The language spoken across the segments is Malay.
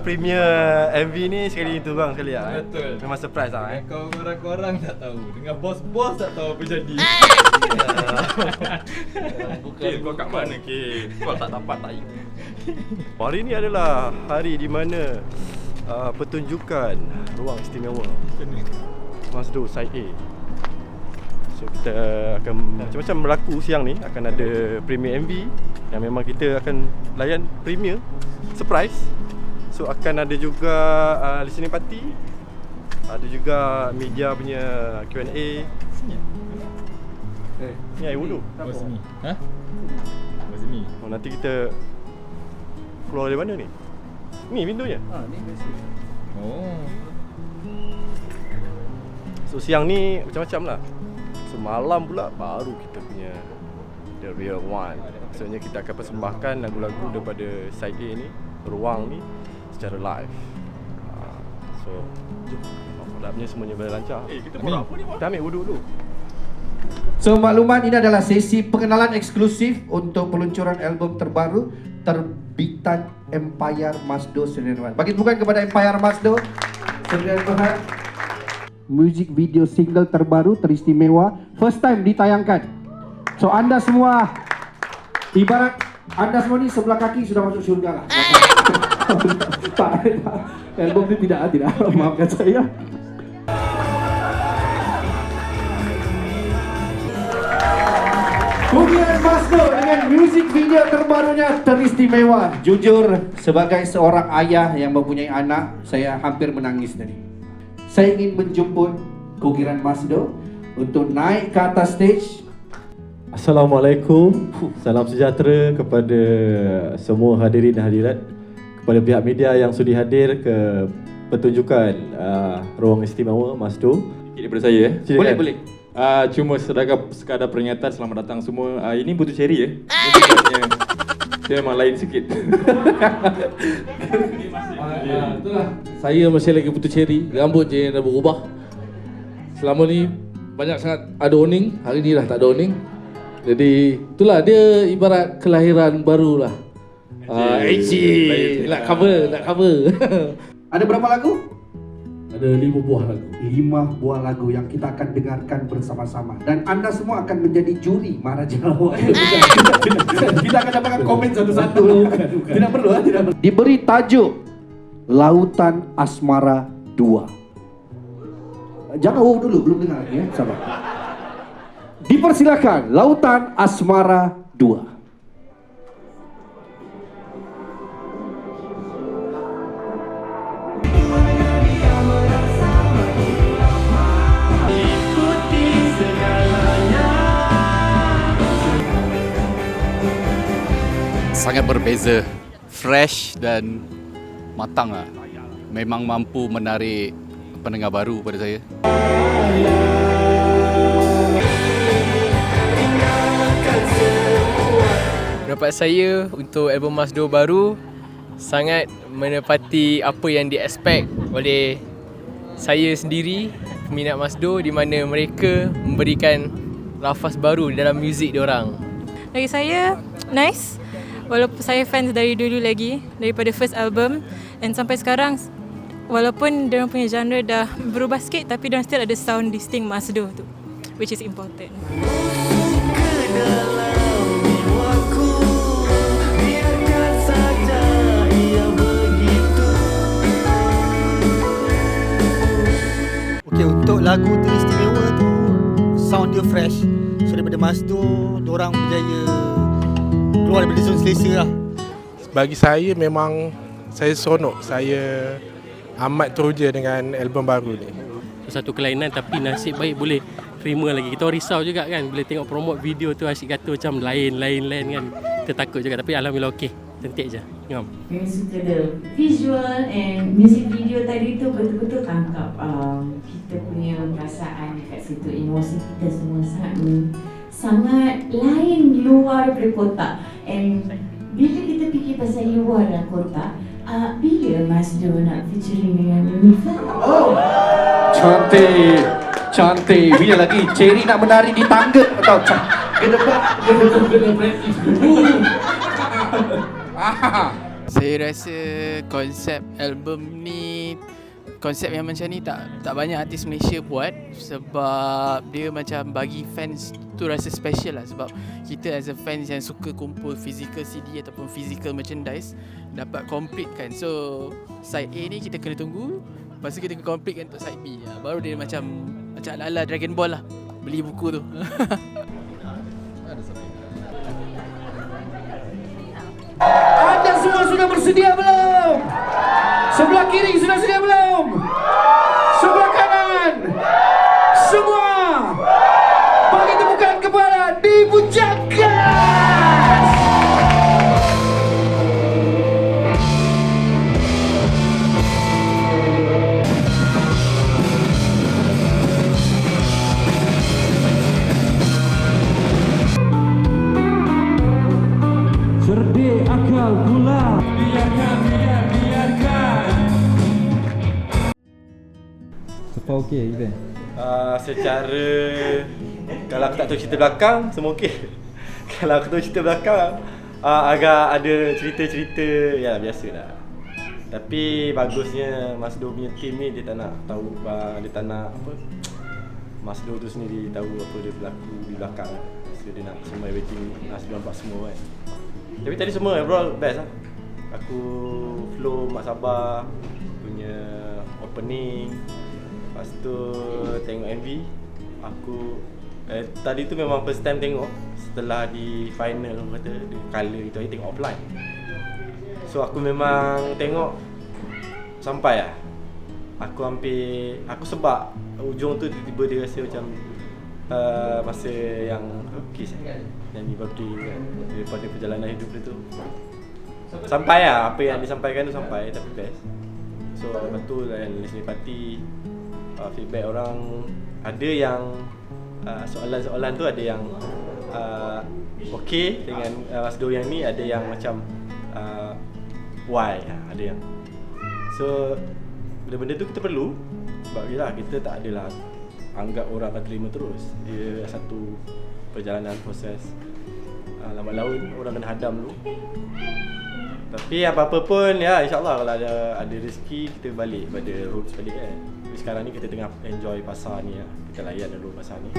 premier MV ni sekali tu bang sekali lah. Betul. Memang surprise lah. Kau korang tak tahu. Dengan bos-bos tak tahu apa jadi. Bukan kau kat mana Kin? Kau tak dapat tak ingat. Hari ni adalah hari di mana pertunjukan Ruang Istimewa Masdo Side A. So kita akan macam-macam berlaku siang ni. Akan ada premier MV yang memang kita akan layan premier surprise. So akan ada juga listening party. Ada juga media punya Q&A. Ni air wuduk. Bos ni. Ha? Bos ni. Oh, nanti kita keluar dari mana ni? Ni pintunya. Ni biasa. Oh. So siang ni macam-macam lah. So malam pula baru kita punya the real one. Maksudnya kita akan persembahkan lagu-lagu daripada side A ni, Ruang ni secara live. So harapnya semuanya berlancar. Kita buat apa ni? Kita ambil wuduk dulu. So makluman, ini adalah sesi pengenalan eksklusif untuk peluncuran album terbaru terbitan Empire Masdo Sdn. Bagi tepukan kepada Empire Masdo Sdn. Music video single terbaru teristimewa, first time ditayangkan. So anda semua, ibarat anda semua ni sebelah kaki sudah masuk syurga lah. Tak, album ni tidak, maafkan saya. Kogiran Masdo dengan music video terbarunya teristimewa. Jujur, sebagai seorang ayah yang mempunyai anak, saya hampir menangis tadi. Saya ingin menjemput Kogiran Masdo untuk naik ke atas stage. Assalamualaikum. Salam sejahtera kepada semua hadirin dan hadirat, kepada pihak media yang sudi hadir ke pertunjukan Ruang Istimewa Masdo. Daripada saya Silakan. Boleh. Cuma sekadar peringatan selamat datang semua. Ini Putu Cherry dia memang lain sikit. Itulah. Saya masih lagi Putu Cherry. Rambut je yang dah berubah. Selama ni banyak sangat ada owning. Hari ni dah tak ada owning. Jadi itulah, dia ibarat kelahiran baru lah. Nak cover. Ada berapa lagu? Ada 5 buah lagu. 5 buah lagu yang kita akan dengarkan bersama-sama. Dan anda semua akan menjadi juri Maharaja Lawak. Kita akan dapatkan komen satu-satu. Tidak perlu. Diberi tajuk Lautan Asmara 2. Jangan dulu, belum dengar ya, sabar. Dipersilakan Lautan Asmara 2. Sangat berbeza, fresh dan matang lah. Memang mampu menarik pendengar baru pada saya. Pendapat saya untuk album Masdo baru sangat menepati apa yang di-expect oleh saya sendiri, peminat Masdo, di mana mereka memberikan lafaz baru dalam muzik diorang. Bagi saya, nice. Walaupun saya fans dari dulu lagi, daripada first album, dan sampai sekarang, walaupun diorang punya genre dah berubah sikit, tapi diorang still ada sound distinct Masdo tu, which is important. Okay, untuk lagu teristimewa tu, sound dia fresh. So daripada Masdo, diorang berjaya keluar daripada zon selesa lah. Bagi saya memang saya seronok. Saya amat teruja dengan album baru ni. Satu kelainan, tapi nasib baik boleh terima lagi. Kita risau juga kan bila tengok promote video tu, asyik kata macam lain kan. Kita takut juga, tapi alhamdulillah okey. Cantik je. Ngam. Yang suka the visual and music video tadi tu betul-betul tangkap kita punya perasaan dekat situ. Emosi kita semua sangat lain, luar daripada kotak. And bila kita fikir pasal luar dan kotak, bila Masdo nak featuring dengan Unifa? Oh, cantik. Bila lagi Cherry nak menari di tangga atau kena praktis dulu. Saya rasa konsep album ni, konsep yang macam ni tak banyak artis Malaysia buat, sebab dia macam bagi fans tu rasa special lah, sebab kita as a fans yang suka kumpul physical CD ataupun physical merchandise dapat complete kan. So side A ni kita kena tunggu, lepas tu kita kena complete kan untuk side B. Baru dia macam ala-ala Dragon Ball lah, beli buku tu. Anda semua sudah bersedia belum? Sebelah kiri sudah sedia belum? Sebelah kanan? Semua bagi tepukan kepada Dibu Jagas. Cerdik akal pula. Biarkan. Semua okey event? Secara kalau aku tak tahu cerita belakang, semua okey. Kalau aku tahu cerita belakang, agak ada cerita-cerita ya biasalah. Tapi bagusnya Masdo punya team ni dia tak nak tahu, dia tak nak apa, Masdo tu sendiri tahu apa dia berlaku di belakang. So dia nak semua everything Masdo nampak semua kan. Tapi tadi semua overall best lah. Aku flow Mak Sabah punya opening, lepas tu tengok MV. Aku tadi tu memang first time tengok setelah di final kata dia colour itu, tengok offline. So aku memang tengok sampai lah. Aku sebab ujung tu tiba-tiba dia rasa macam masa yang kiss nyanyi birthday kan, daripada perjalanan hidup dia tu sampai lah, apa yang disampaikan tu sampai, tapi best. So lepas tu listening party, feedback orang, ada yang soalan-soalan tu ada yang okey dengan Masdo yang ni, ada yang macam why, ada yang so benda-benda tu kita perlu, sebab yelah kita tak adalah anggap orang akan terima terus. Dia satu perjalanan proses lambat laun, orang kena hadam dulu. Tapi apa-apa pun ya, insyaAllah kalau ada rezeki kita balik pada roots balik kan. Tapi sekarang ni kita tengah enjoy pasar ni lah. Kita layan dulu pasar ni.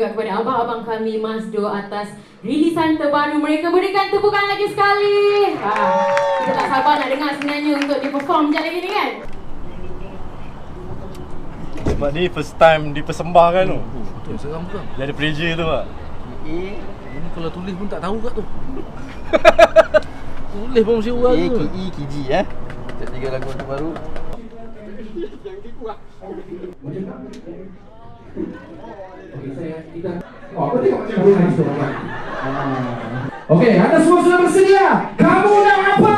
Kepada abang-abang kami Masdo atas rilisan terbaru mereka. Berikan tepukan lagi sekali. Kita tak sabar nak dengar sebenarnya untuk di perform sekejap lagi ni kan. Sebab ni first time dipersembahkan tu. Betul, seram kan. Dia ada pressure tu tak? Ini kalau tulis pun tak tahu kat tu. Tulis pun mesti orang tu. KG Kita 3 lagu terbaru. Okey, anda semua sudah bersedia? Kamu nak apa?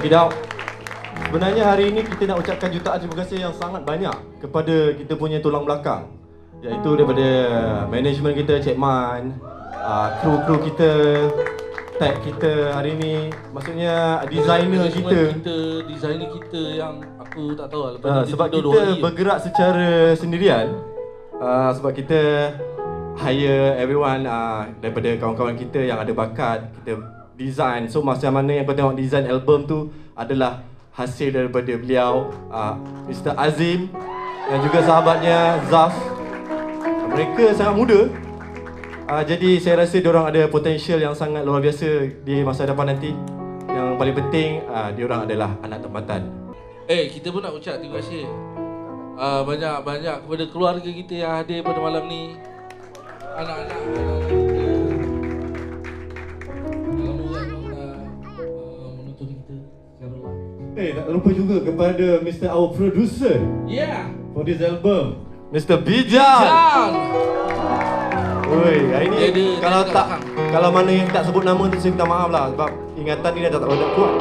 Tidak. Sebenarnya hari ini kita nak ucapkan jutaan terima kasih yang sangat banyak kepada kita punya tulang belakang, iaitu daripada management kita, Cik Man, kru kita, tag kita hari ni, maksudnya designer kita, designer kita yang aku tak tahu lah lepas sebab kita bergerak secara sendirian, sebab kita hire everyone daripada kawan-kawan kita yang ada bakat, kita design. So macam mana yang kau tengok design album tu adalah hasil daripada beliau, Mr. Azim dan juga sahabatnya Zaf. Mereka sangat muda, jadi saya rasa diorang ada potensial yang sangat luar biasa di masa depan nanti. Yang paling penting, diorang adalah anak tempatan. Kita pun nak ucap terima kasih banyak-banyak kepada keluarga kita yang hadir pada malam ni. Anak-anak kita, menonton kita sekarang lah. Tak lupa juga kepada Mr. our producer, for this album, Mr. Bijan. Oi, hari ni kalau mana yang tak sebut nama tu saya minta maaf lah, sebab ingatan ni dah tak kuat.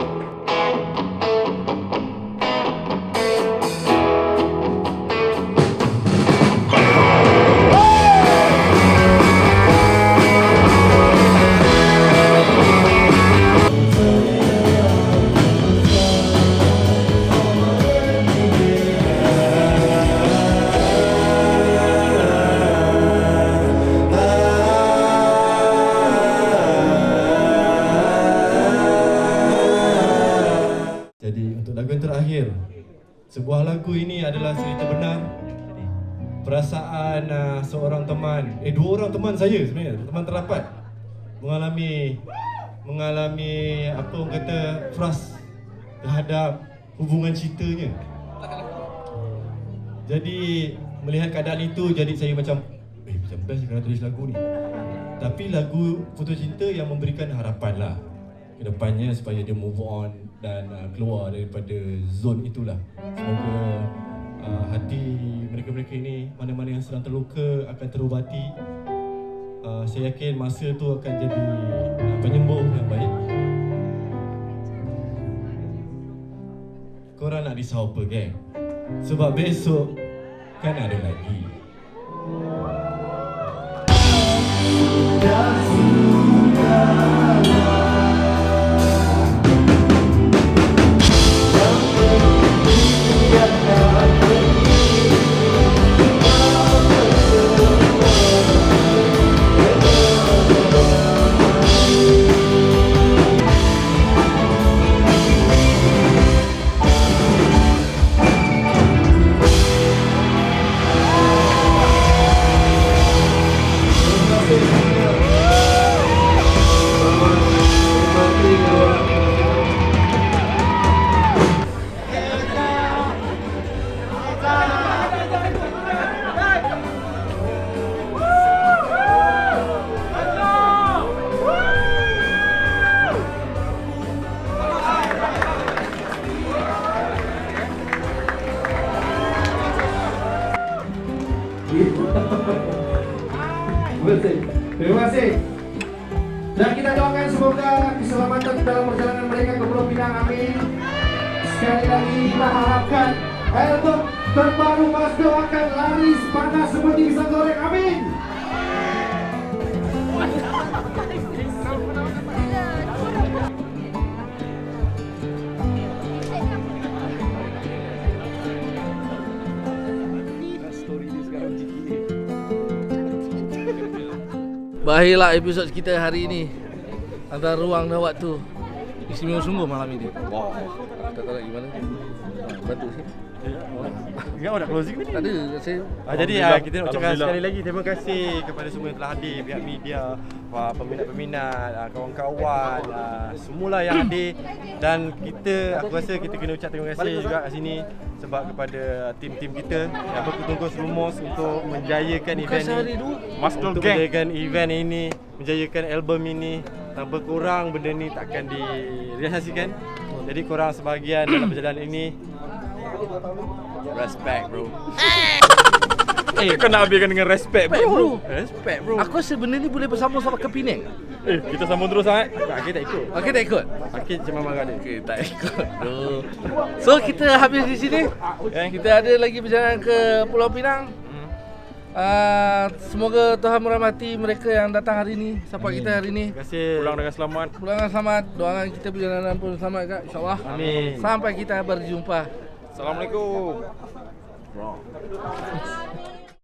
Sebuah lagu ini adalah cerita benar, perasaan seorang teman, dua orang teman saya sebenarnya, teman terapat mengalami apa orang kata frust terhadap hubungan cintanya. Jadi melihat keadaan itu, jadi saya macam best kalau tulis lagu ni. Tapi lagu Putus Cinta yang memberikan harapan lah ke depannya supaya dia move on dan keluar daripada zone itulah. Semoga hati mereka-mereka ini, mana-mana yang sedang terluka, akan terubati. Saya yakin masa tu akan jadi penyembuh yang baik. Korang nak risau apa, geng? Sebab besok kan ada lagi. Terima kasih. Dan kita doakan semoga keselamatan dalam perjalanan mereka ke Pulau Pinang. Amin. Sekali lagi kita harapkan album terbaru Masdo akan laris panas seperti pisang goreng. Amin. Berakhirlah episod kita hari ini, antara ruang dan waktu. Istimewa sungguh malam ini. Wow, tak tahu lagi mana. Bantu sih. Ingat nak closing ni? Tak ada, saya. Jadi kita nak ucapkan sekali lagi terima kasih kepada semua yang telah hadir, pihak media, peminat-peminat, kawan-kawan, semualah yang hadir. Dan aku rasa kita kena ucap terima kasih juga kat sini sebab kepada tim-tim kita yang bertungkus lumus untuk menjayakan event ini. Untuk menjayakan event ini, menjayakan album ini. Tanpa korang benda ni takkan direalisasikan. Jadi korang sebahagian dalam perjalanan ini. Respect bro. Kau nak habiskan dengan respect bro. Respect bro. Aku rasa benda ni boleh bersama-sama ke Penang. Kita sambung terus sangat. Akid tak ikut. Okey tak ikut? Akid cuma marah dia. Okey tak ikut. So kita habis di sini. Kita ada lagi perjalanan ke Pulau Pinang. Semoga Tuhan merahmati mereka yang datang hari ini, support kita hari ini. Terima kasih. Pulang dengan selamat. Pulang dengan selamat. Doakan kita perjalanan pun selamat kak, insya-Allah. Amin. Sampai kita berjumpa. Assalamualaikum.